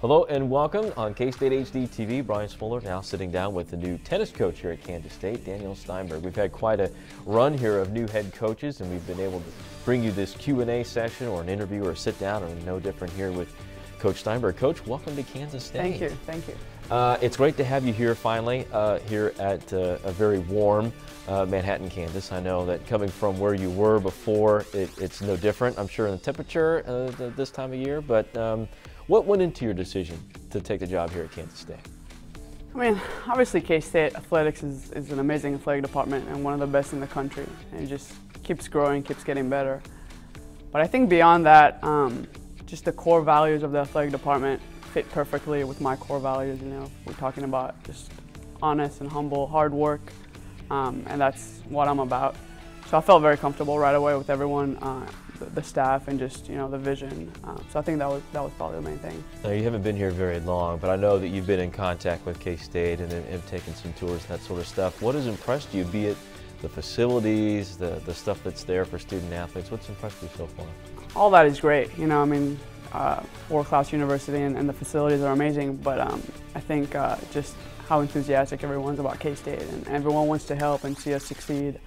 Hello and welcome on K-State HD TV. Brian Smoller now sitting down with the new tennis coach here at Kansas State, Danielle Steinberg. We've had quite a run here of new head coaches, and we've been able to bring you this Q&A session or an interview or a sit down, and no different here with Coach Steinberg. Coach, welcome to Kansas State. Thank you. Thank you. It's great to have you here finally, here at a very warm Manhattan, Kansas. I know that coming from where you were before, it's no different, I'm sure, in the temperature this time of year, but what went into your decision to take the job here at Kansas State? I mean, obviously K-State athletics is an amazing athletic department and one of the best in the country. And it just keeps growing, keeps getting better. But I think beyond that, just the core values of the athletic department fit perfectly with my core values. You know, we're talking about just honest and humble, hard work, and that's what I'm about. So I felt very comfortable right away with everyone, the staff, and just, you know, the vision. So I think that was probably the main thing. Now, you haven't been here very long, but I know that you've been in contact with K-State and have taken some tours and that sort of stuff. What has impressed you, be it the facilities, the stuff that's there for student athletes? What's impressed you so far? All that is great. You know, I mean, world-class university and the facilities are amazing, but I think just how enthusiastic everyone's about K-State, and everyone wants to help and see us succeed.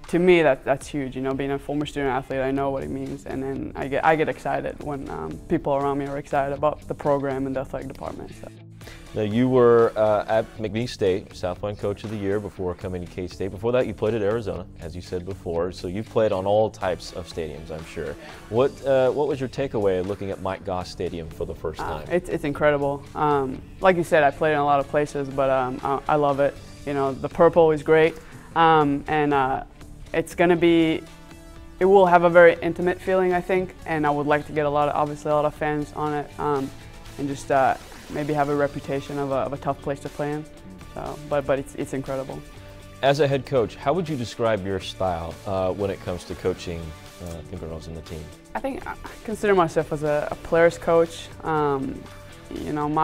To me, that's huge. You know, being a former student athlete, I know what it means, and then I get excited when people around me are excited about the program and the athletic department. So. Now, you were at McNeese State, Southland Coach of the Year before coming to K-State. Before that, you played at Arizona, as you said before. So you've played on all types of stadiums, I'm sure. What was your takeaway looking at Mike Goss Stadium for the first time? It's incredible. Like you said, I played in a lot of places, but I love it. You know, the purple is great, and it's going to be. It will have a very intimate feeling, I think, and I would like to get obviously a lot of fans on it, and just maybe have a reputation of a tough place to play in. So, but it's incredible. As a head coach, how would you describe your style when it comes to coaching the girls in the team? I think I consider myself as a player's coach. You know,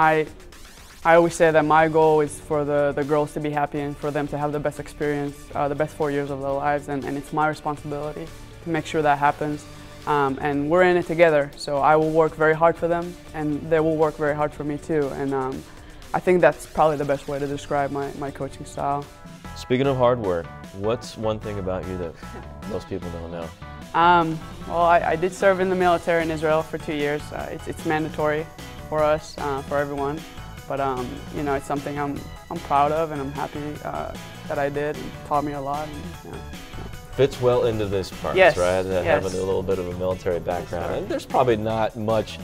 I always say that my goal is for the girls to be happy and for them to have the best experience, the best 4 years of their lives, and it's my responsibility to make sure that happens. And we're in it together, so I will work very hard for them, and they will work very hard for me too. And I think that's probably the best way to describe my coaching style. Speaking of hard work, what's one thing about you that most people don't know? Well, I did serve in the military in Israel for 2 years. It's mandatory for us, for everyone. But you know, it's something I'm proud of, and I'm happy that I did. It taught me a lot. And, Fits well into this part, yes, right? Yes. Having a little bit of a military background. And there's probably not much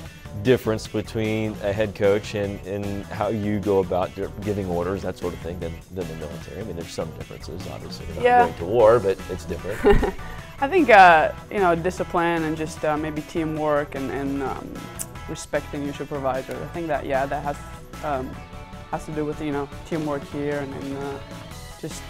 difference between a head coach and how you go about giving orders, that sort of thing, than the military. I mean, there's some differences, obviously. You're not going to war, but it's different. I think, you know, discipline and just maybe teamwork and respecting your supervisor. I think that, yeah, that has to do with, you know, teamwork here and just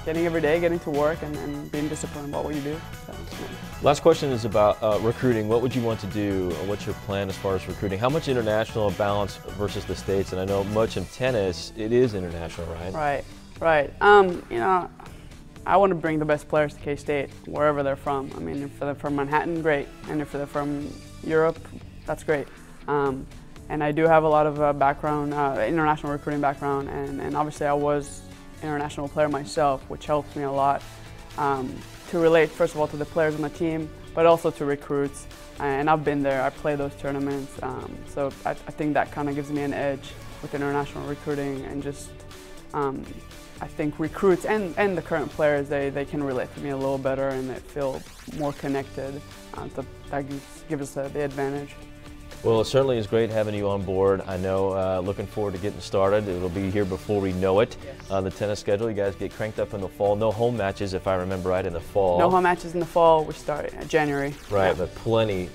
getting every day, getting to work, and being disciplined about what you do. So, yeah. Last question is about recruiting. What would you want to do? What's your plan as far as recruiting? How much international balance versus the States? And I know much in tennis, it is international, right? Right. You know, I want to bring the best players to K-State, wherever they're from. I mean, if they're from Manhattan, great. And if they're from Europe, that's great. And I do have a lot of background, international recruiting background, and obviously I was an international player myself, which helps me a lot to relate, first of all, to the players on the team, but also to recruits. And I've been there, I play those tournaments, so I think that kind of gives me an edge with international recruiting, and just I think recruits and the current players, they can relate to me a little better, and they feel more connected. That gives us the advantage. Well, it certainly is great having you on board. I know, looking forward to getting started. It'll be here before we know it. Yes. The tennis schedule, you guys get cranked up in the fall. No home matches, if I remember right, in the fall. No home matches in the fall. We start in January. Right, yeah. But plenty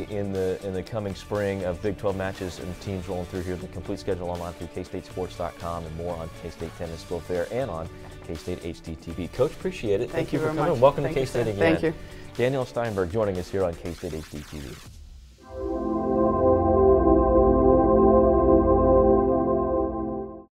in the coming spring of Big 12 matches and teams rolling through here. The complete schedule online through KStateSports.com, and more on K-State Tennis, both there and on K-State HD TV. Coach, appreciate it. Thank you for very coming. much. Welcome Thank to K-State again. Thank you. Danielle Steinberg joining us here on K-State HD TV.